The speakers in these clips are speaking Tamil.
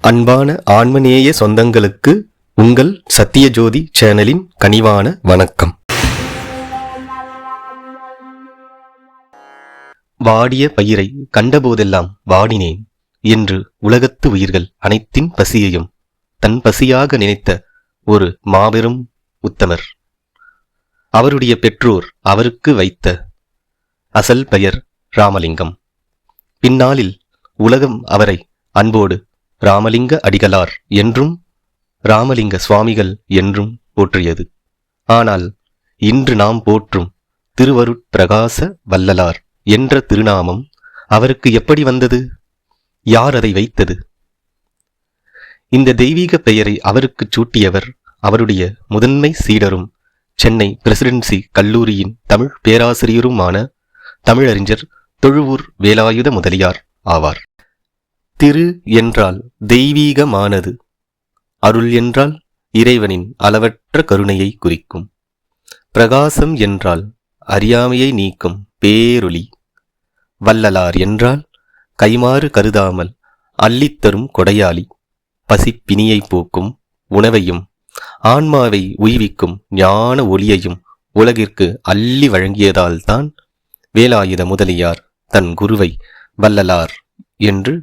அன்பான ஆன்மநேய சொந்தங்களுக்கு உங்கள் சத்தியஜோதி சேனலின் கனிவான வணக்கம். வாடிய பயிரை கண்டபோதெல்லாம் வாடினேன் என்று உலகத்து உயிர்கள் அனைத்தின் பசியையும் தன் பசியாக நினைத்த ஒரு மாபெரும் உத்தமர். அவருடைய பெற்றோர் அவருக்கு வைத்த அசல் பெயர் ராமலிங்கம். பின்னாளில் உலகம் அவரை அன்போடு ராமலிங்க அடிகளார் என்றும் ராமலிங்க சுவாமிகள் என்றும் போற்றியது. ஆனால் இன்று நாம் போற்றும் திருவருட்பிரகாச வள்ளலார் என்ற திருநாமம் அவருக்கு எப்படி வந்தது? யார் அதை வைத்தது? இந்த தெய்வீக பெயரை அவருக்கு சூட்டியவர் அவருடைய முதன்மை சீடரும் சென்னை பிரசிடென்சி கல்லூரியின் தமிழ் பேராசிரியருமான தமிழறிஞர் தொழுவூர் வேலாயுத முதலியார் ஆவார். திரு என்றால் தெய்வீகமானது, அருள் என்றால் இறைவனின் அளவற்ற கருணையை குறிக்கும், பிரகாசம் என்றால் அறியாமையை நீக்கும் பேரொளி, வள்ளலார் என்றால் கைமாறு கருதாமல் அள்ளித்தரும் கொடையாளி, பசிப்பினியை போக்கும் உணவையும் ஆன்மாவை உய்விக்கும் ஞான ஒளியையும் உலகிற்கு அள்ளி வழங்கியதால்தான் வேலாயுத முதலியார் தன் குருவை வள்ளலார் என்று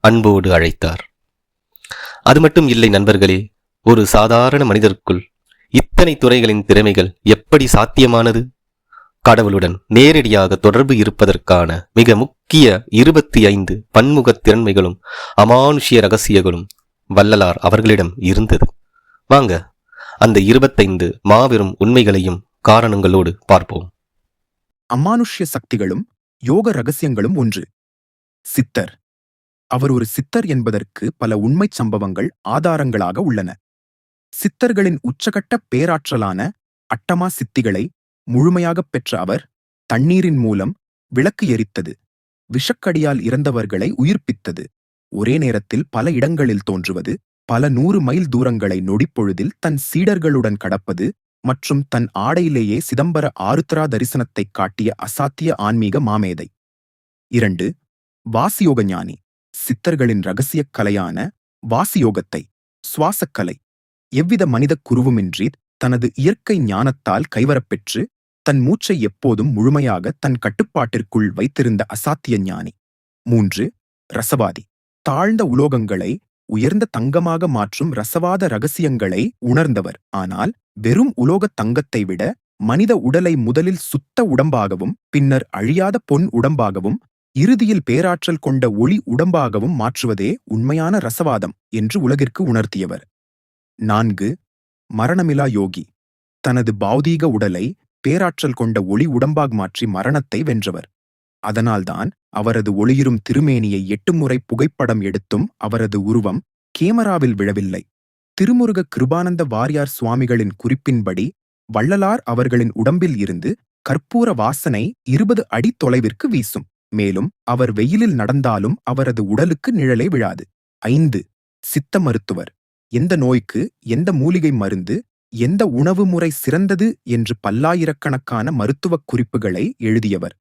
அன்போடு அழைத்தார். அது மட்டும் இல்லை நண்பர்களே, ஒரு சாதாரண மனிதருக்குள் இத்தனை துறைகளின் திறமைகள் எப்படி சாத்தியமானது? கடவுளுடன் நேரடியாக தொடர்பு இருப்பதற்கான மிக முக்கிய 25 பன்முக திறன்மைகளும் அமானுஷ்ய ரகசியங்களும் வள்ளலார் அவர்களிடம் இருந்தது. வாங்க அந்த 25 மாபெரும் உண்மைகளையும் காரணங்களோடு பார்ப்போம். அமானுஷ்ய சக்திகளும் யோக ரகசியங்களும் ஒன்று. சித்தர். அவர் ஒரு சித்தர் என்பதற்கு பல உண்மைச் சம்பவங்கள் ஆதாரங்களாக உள்ளன. சித்தர்களின் உச்சகட்ட பேராற்றலான அட்டமா சித்திகளை முழுமையாகப் பெற்ற அவர் தண்ணீரின் மூலம் விளக்கு எரித்தது, விஷக்கடியால் இறந்தவர்களை உயிர்ப்பித்தது, ஒரே நேரத்தில் பல இடங்களில் தோன்றுவது, பல 100 மைல் தூரங்களை நொடிப்பொழுதில் தன் சீடர்களுடன் கடப்பது மற்றும் தன் ஆடையிலேயே சிதம்பர ஆருத்ரா தரிசனத்தைக் காட்டிய அசாத்திய ஆன்மீக மாமேதை. 2. வாசியோக ஞானி. சித்தர்களின் இரகசியக் கலையான வாசியோகத்தை, சுவாசக்கலை, எவ்வித மனித குருவுமின்றி தனது இயற்கை ஞானத்தால் கைவரப்பெற்று தன் மூச்சை எப்போதும் முழுமையாக தன் கட்டுப்பாட்டிற்குள் வைத்திருந்த அசாத்திய ஞானி. 3. ரசவாதி. தாழ்ந்த உலோகங்களை உயர்ந்த தங்கமாக மாற்றும் ரசவாத ரகசியங்களை உணர்ந்தவர். ஆனால் வெறும் உலோகத் தங்கத்தை விட மனித உடலை முதலில் சுத்த உடம்பாகவும் பின்னர் அழியாத பொன் உடம்பாகவும் இறுதியில் பேராற்றல் கொண்ட ஒளி உடம்பாகவும் மாற்றுவதே உண்மையான ரசவாதம் என்று உலகிற்கு உணர்த்தியவர். 4. மரணமிலா யோகி. தனது பௌதீக உடலை பேராற்றல் கொண்ட ஒளி உடம்பாக மாற்றி மரணத்தை வென்றவர். அதனால்தான் அவரது ஒளிரும் திருமேனியை 8 முறை புகைப்படம் எடுத்தும் அவரது உருவம் கேமராவில் விழவில்லை. திருமுருக கிருபானந்த வாரியார் சுவாமிகளின் குறிப்பின்படி வள்ளலார் அவர்களின் உடம்பில் இருந்து கற்பூர வாசனை 20 அடி தொலைவிற்கு வீசும். மேலும் அவர் வெயிலில் நடந்தாலும் அவரது உடலுக்கு நிழலே விழாது. 5. சித்த மருத்துவர். எந்த நோய்க்கு எந்த மூலிகை மருந்து, எந்த உணவு முறை சிறந்தது என்று பல்லாயிரக்கணக்கான மருத்துவக் குறிப்புகளை எழுதியவர்.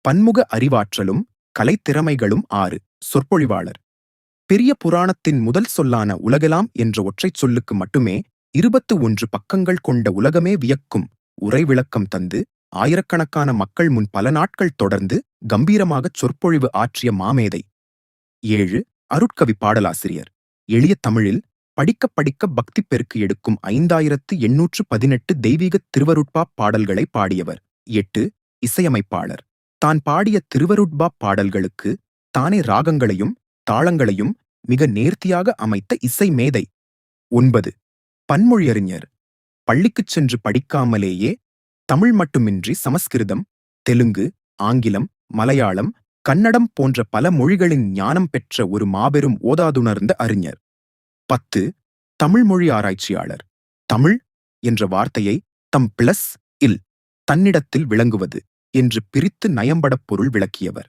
பன்முக அறிவாற்றலும் கலைத்திறமைகளும் 6. சொற்பொழிவாளர். பெரிய புராணத்தின் முதல் சொல்லான உலகெலாம் என்ற ஒற்றைச் சொல்லுக்கு மட்டுமே 21 பக்கங்கள் கொண்ட உலகமே வியக்கும் உரை விளக்கம் தந்து ஆயிரக்கணக்கான மக்கள் முன் பல நாட்கள் தொடர்ந்து கம்பீரமாகச் சொற்பொழிவு ஆற்றிய மாமேதை. 7. அருட்கவி பாடலாசிரியர். எளிய தமிழில் படிக்க படிக்க பக்தி பெருக்கு எடுக்கும் 5818 தெய்வீக திருவருட்பா பாடல்களை பாடியவர். 8. இசையமைப்பாளர். தான் பாடிய திருவருட்பா பாடல்களுக்கு தானே ராகங்களையும் தாளங்களையும் மிக நேர்த்தியாக அமைத்த இசை மேதை. 9. பன்மொழியறிஞர். பள்ளிக்குச் சென்று படிக்காமலேயே தமிழ் மட்டுமின்றி சமஸ்கிருதம், தெலுங்கு, ஆங்கிலம், மலையாளம், கன்னடம் போன்ற பல மொழிகளின் ஞானம் பெற்ற ஒரு மாபெரும் ஓதாதுணர்ந்த அறிஞர். 10. தமிழ் மொழி ஆராய்ச்சியாளர். தமிழ் என்ற வார்த்தையை தம் பிளஸ் இல் தன்னிடத்தில் விளங்குவது என்று பிரித்து நயம்படப் பொருள் விளக்கியவர்.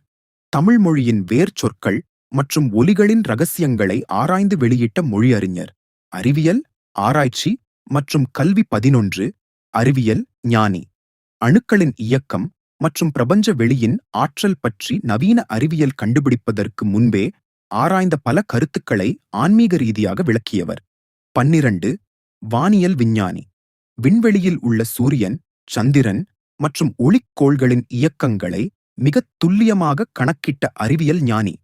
தமிழ் மொழியின் வேர் சொற்கள் மற்றும் ஒலிகளின் இரகசியங்களை ஆராய்ந்து வெளியிட்ட மொழியறிஞர். அறிவியல், ஆராய்ச்சி மற்றும் கல்வி 11. அறிவியல் ஞானி. அணுக்களின் இயக்கம் மற்றும் பிரபஞ்ச வெளியின் ஆற்றல் பற்றி நவீன அறிவியல் கண்டுபிடிப்பதற்கு முன்பே ஆராய்ந்த பல கருத்துக்களை ஆன்மீக ரீதியாக விளக்கியவர். 12 வானியல் விஞ்ஞானி. விண்வெளியில் உள்ள சூரியன், சந்திரன் மற்றும் ஒளிக்கோள்களின் இயக்கங்களை மிகத் துல்லியமாக கணக்கிட்ட அறிவியல் ஞானி.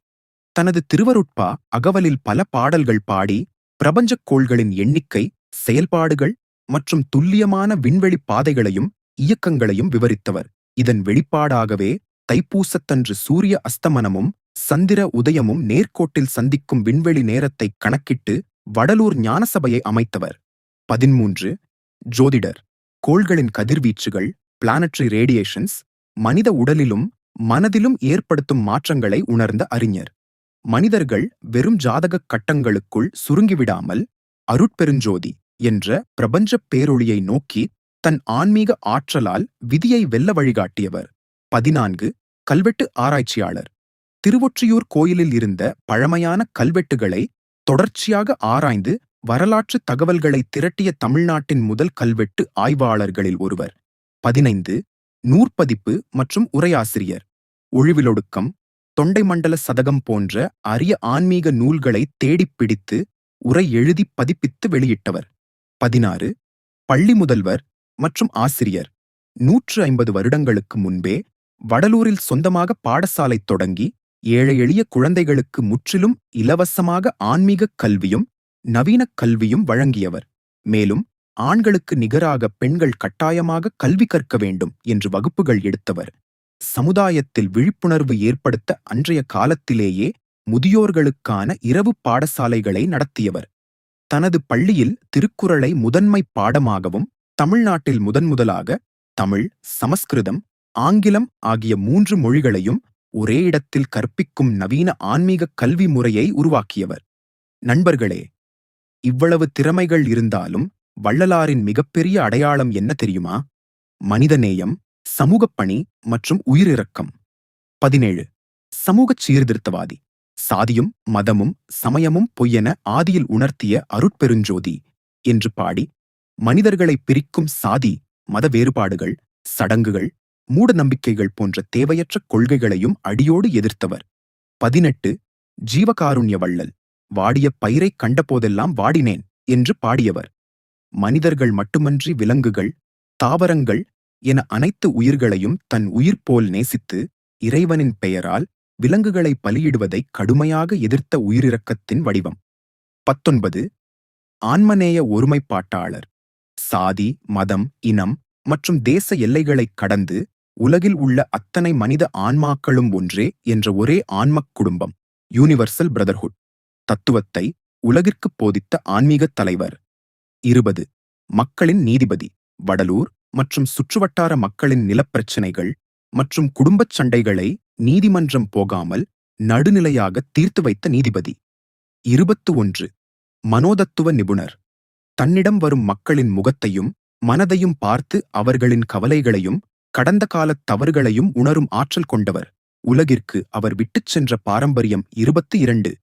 தனது திருவருட்பா அகவலில் பல பாடல்கள் பாடி பிரபஞ்சக் கோள்களின் எண்ணிக்கை, செயல்பாடுகள் மற்றும் துல்லியமான விண்வெளி பாதைகளையும் இயக்கங்களையும் விவரித்தவர். இதன் வெளிப்பாடாகவே தைப்பூசத்தன்று சூரிய அஸ்தமனமும் சந்திர உதயமும் நேர்கோட்டில் சந்திக்கும் விண்வெளி நேரத்தை கணக்கிட்டு வடலூர் ஞானசபையை அமைத்தவர். 13 ஜோதிடர். கோள்களின் கதிர்வீச்சுகள், பிளானட்டரி ரேடியேஷன்ஸ், மனித உடலிலும் மனதிலும் ஏற்படுத்தும் மாற்றங்களை உணர்ந்த அறிஞர். மனிதர்கள் வெறும் ஜாதகக் கட்டங்களுக்குள் சுருங்கிவிடாமல் அருட்பெருஞ்சோதி என்ற பிரபஞ்சப் பேரொளியை நோக்கி தன் ஆன்மீக ஆற்றலால் விதியை வெல்ல வழிகாட்டியவர். 14 கல்வெட்டு ஆராய்ச்சியாளர். திருவொற்றியூர் கோயிலில் இருந்த பழமையான கல்வெட்டுகளை தொடர்ச்சியாக ஆராய்ந்து வரலாற்று தகவல்களை திரட்டிய தமிழ்நாட்டின் முதல் கல்வெட்டு ஆய்வாளர்களில் ஒருவர். 15 நூற்பதிப்பு மற்றும் உரையாசிரியர். ஒழிவிலொடுக்கம், தொண்டை மண்டல சதகம் போன்ற அரிய ஆன்மீக நூல்களை தேடிப் பிடித்து உரை எழுதி பதிப்பித்து வெளியிட்டவர். 16 பள்ளி முதல்வர் மற்றும் ஆசிரியர். 150 வருடங்களுக்கு முன்பே வடலூரில் சொந்தமாக பாடசாலை தொடங்கி ஏழை எளிய குழந்தைகளுக்கு முற்றிலும் இலவசமாக ஆன்மீகக் கல்வியும் நவீனக் கல்வியும் வழங்கியவர். மேலும் ஆண்களுக்கு நிகராக பெண்கள் கட்டாயமாக கல்வி கற்க வேண்டும் என்று வகுப்புகள் எடுத்தவர். சமுதாயத்தில் விழிப்புணர்வு ஏற்படுத்த அன்றைய காலத்திலேயே முதியோர்களுக்கான இரவு பாடசாலைகளை நடத்தியவர். தனது பள்ளியில் திருக்குறளை முதன்மை பாடமாகவும் தமிழ்நாட்டில் முதன்முதலாக தமிழ், சமஸ்கிருதம், ஆங்கிலம் ஆகிய 3 மொழிகளையும் ஒரே இடத்தில் கற்பிக்கும் நவீன ஆன்மீக கல்வி முறையை உருவாக்கியவர். நண்பர்களே, இவ்வளவு திறமைகள் இருந்தாலும் வள்ளலாரின் மிகப்பெரிய அடையாளம் என்ன தெரியுமா? மனிதநேயம், சமூகப் பணி மற்றும் உயிரிரக்கம். 17 சமூகச் சீர்திருத்தவாதி. சாதியும் மதமும் சமயமும் பொய்யென ஆதியில் உணர்த்திய அருட்பெருஞ்சோதி என்று பாடி மனிதர்களை பிரிக்கும் சாதி, மத வேறுபாடுகள், சடங்குகள், மூட நம்பிக்கைகள் போன்ற தேவையற்ற கொள்கைகளையும் அடியோடு எதிர்த்தவர். 18 ஜீவகாருண்ய வள்ளல். வாடிய பயிரை கண்டபோதெல்லாம் வாடினேன் என்று பாடியவர். மனிதர்கள் மட்டுமன்றி விலங்குகள், தாவரங்கள் என அனைத்து உயிர்களையும் தன் உயிர் போல் நேசித்து இறைவனின் பெயரால் விலங்குகளை பலியிடுவதை கடுமையாக எதிர்த்த உயிரிரக்கத்தின் வடிவம். 19 ஆன்மநேய ஒருமைப்பாட்டாளர். சாதி, மதம், இனம் மற்றும் தேச எல்லைகளைக் கடந்து உலகில் உள்ள அத்தனை மனித ஆன்மாக்களும் ஒன்றே என்ற ஒரே ஆன்மக் குடும்பம், யூனிவர்சல் பிரதர்ஹுட் தத்துவத்தை உலகிற்குப் போதித்த ஆன்மீகத் தலைவர். 20 மக்களின் நீதிபதி. வடலூர் மற்றும் சுற்றுவட்டார மக்களின் நிலப்பிரச்சினைகள் மற்றும் குடும்பச் சண்டைகளை நீதிமன்றம் போகாமல் நடுநிலையாக தீர்த்து வைத்த நீதிபதி. 21 மனோதத்துவ நிபுணர். தன்னிடம் வரும் மக்களின் முகத்தையும் மனதையும் பார்த்து அவர்களின் கவலைகளையும் கடந்த காலத் தவறுகளையும் உணரும் ஆற்றல் கொண்டவர். உலகிற்கு அவர் விட்டுச் சென்ற பாரம்பரியம். 22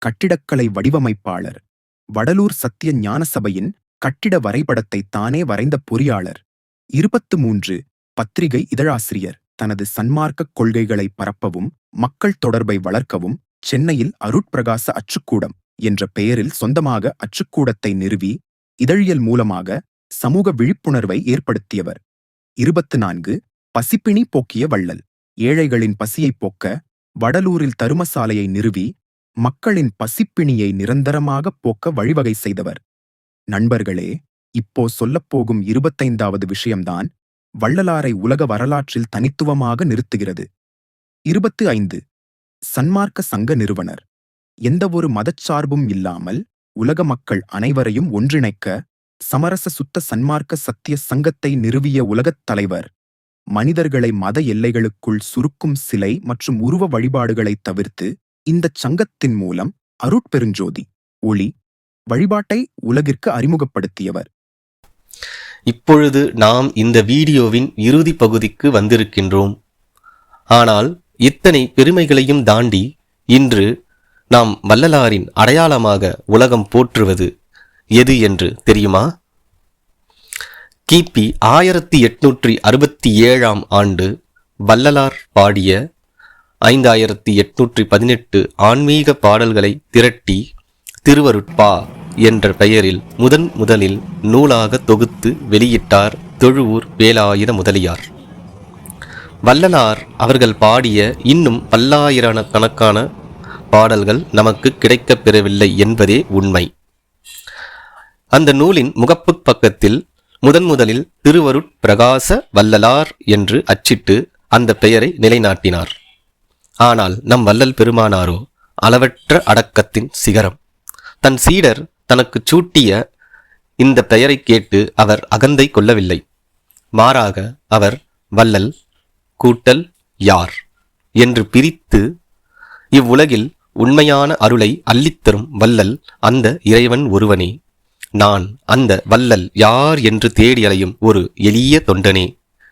கட்டிடக்கலை வடிவமைப்பாளர். வடலூர் சத்திய ஞான சபையின் கட்டிட வரைபடத்தை தானே வரைந்த பொறியாளர். 23 பத்திரிகை இதழாசிரியர். தனது சன்மார்க்கக் கொள்கைகளை பரப்பவும் மக்கள் தொடர்பை வளர்க்கவும் சென்னையில் அருட்பிரகாச அச்சுக்கூடம் என்ற பெயரில் சொந்தமாக அச்சுக்கூடத்தை நிறுவி இதழியல் மூலமாக சமூக விழிப்புணர்வை ஏற்படுத்தியவர். 24 பசிப்பிணி போக்கிய வள்ளல். ஏழைகளின் பசியைப் போக்க வடலூரில் தருமசாலையை நிறுவி மக்களின் பசிப்பிணியை நிரந்தரமாக போக்க வழிவகை செய்தவர். நண்பர்களே, இப்போ சொல்லப்போகும் 25வது விஷயம்தான் வள்ளலாரை உலக வரலாற்றில் தனித்துவமாக நிறுத்துகிறது. 25 சன்மார்க்க சங்க நிறுவனர். எந்தவொரு மதச்சார்பும் இல்லாமல் உலக மக்கள் அனைவரையும் ஒன்றிணைக்க சமரச சுத்த சன்மார்க்க சத்திய சங்கத்தை நிறுவிய உலகத் தலைவர். மனிதர்களை மத எல்லைகளுக்குள் சுருக்கும் சிலை மற்றும் உருவ வழிபாடுகளைத் தவிர்த்து இந்தச் சங்கத்தின் மூலம் அருட்பெருஞ்சோதி ஒளி வழிபாட்டை உலகிற்கு அறிமுகப்படுத்தியவர். இப்பொழுது நாம் இந்த வீடியோவின் இறுதி பகுதிக்கு வந்திருக்கின்றோம். ஆனால் இத்தனை பெருமைகளையும் தாண்டி இன்று நாம் வள்ளலாரின் அடையாளமாக உலகம் போற்றுவது எது என்று தெரியுமா? கிபி 1867 ஆண்டு வள்ளலார் பாடிய 5818 ஆன்மீக பாடல்களை திரட்டி திருவருட்பா என்ற பெயரில் முதலில் நூலாக தொகுத்து வெளியிட்டார் தொழுவூர் வேலாயுத முதலியார். வள்ளலார் அவர்கள் பாடிய இன்னும் பல்லாயிரக்கணக்கான பாடல்கள் நமக்கு கிடைக்கப் பெறவில்லை என்பதே உண்மை. அந்த நூலின் முகப்புப் பக்கத்தில் முதலில் திருவருட் பிரகாச வள்ளலார் என்று அச்சிட்டு அந்த பெயரை நிலைநாட்டினார். ஆனால் நம் வள்ளல் பெருமானாரோ அளவற்ற அடக்கத்தின் சிகரம். தன் சீடர் தனக்கு சூட்டிய இந்த பெயரை கேட்டு அவர் அகந்தை கொள்ளவில்லை. மாறாக அவர் வள்ளல் கூட்டல் யார் என்று பிரித்து இவ்வுலகில் உண்மையான அருளை அள்ளித்தரும் வள்ளல் அந்த இறைவன் ஒருவனே. நான் அந்த வள்ளல் யார் என்று தேடி அலையும் ஒரு எளிய தொண்டனே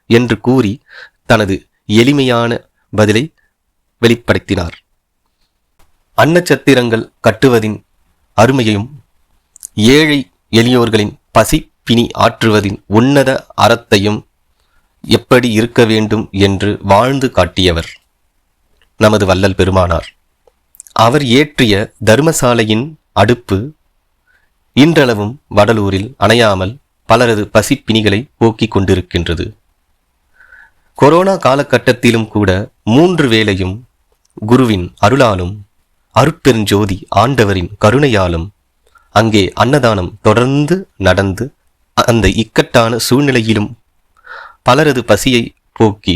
என்று கூறி தனது எளிமையான பதிலை வெளிப்படுத்தினார். அன்னச்சத்திரங்கள் கட்டுவதின் அருமையையும் ஏழை எளியோர்களின் பசி பிணி ஆற்றுவதின் உன்னத அறத்தையும் எப்படி இருக்க வேண்டும் என்று வாழ்ந்து காட்டியவர் நமது வள்ளல் பெருமானார். அவர் ஏற்றிய தர்மசாலையின் அடுப்பு இன்றளவும் வடலூரில் அணையாமல் பலரது பசிப்பிணிகளை போக்கிக் கொண்டிருக்கின்றது. கொரோனா காலகட்டத்திலும் கூட 3 வேளையும் குருவின் அருளாலும் அருட்பெருஞ்சோதி ஆண்டவரின் கருணையாலும் அங்கே அன்னதானம் தொடர்ந்து நடந்து அந்த இக்கட்டான சூழ்நிலையிலும் பலரது பசியை போக்கி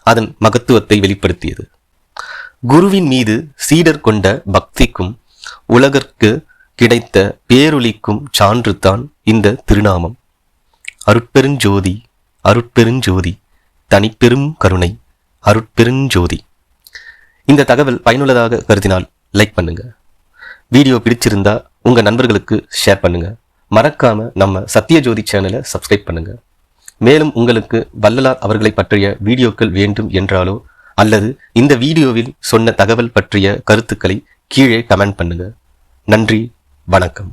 அதன் மகத்துவத்தை வெளிப்படுத்தியது. குருவின் மீது சீடர் கொண்ட பக்திக்கும் உலகிற்கு கிடைத்த பேரொளிக்கும் சான்றுதான் இந்த திருநாமம். அருட்பெருஞ்சோதி அருட்பெருஞ்சோதி தனிப்பெரும் கருணை அருட்பெருஞ்சோதி. இந்த தகவல் பயனுள்ளதாக கருதினால் லைக் பண்ணுங்க. வீடியோ பிடிச்சிருந்தா உங்க நண்பர்களுக்கு ஷேர் பண்ணுங்க. மறக்காம நம்ம சத்தியஜோதி சேனலை சப்ஸ்கிரைப் பண்ணுங்க. மேலும் உங்களுக்கு வள்ளலார் அவர்களை பற்றிய வீடியோக்கள் வேண்டும் என்றாலோ அல்லது இந்த வீடியோவில் சொன்ன தகவல் பற்றிய கருத்துக்களை கீழே கமெண்ட் பண்ணுங்க. நன்றி, வணக்கம்.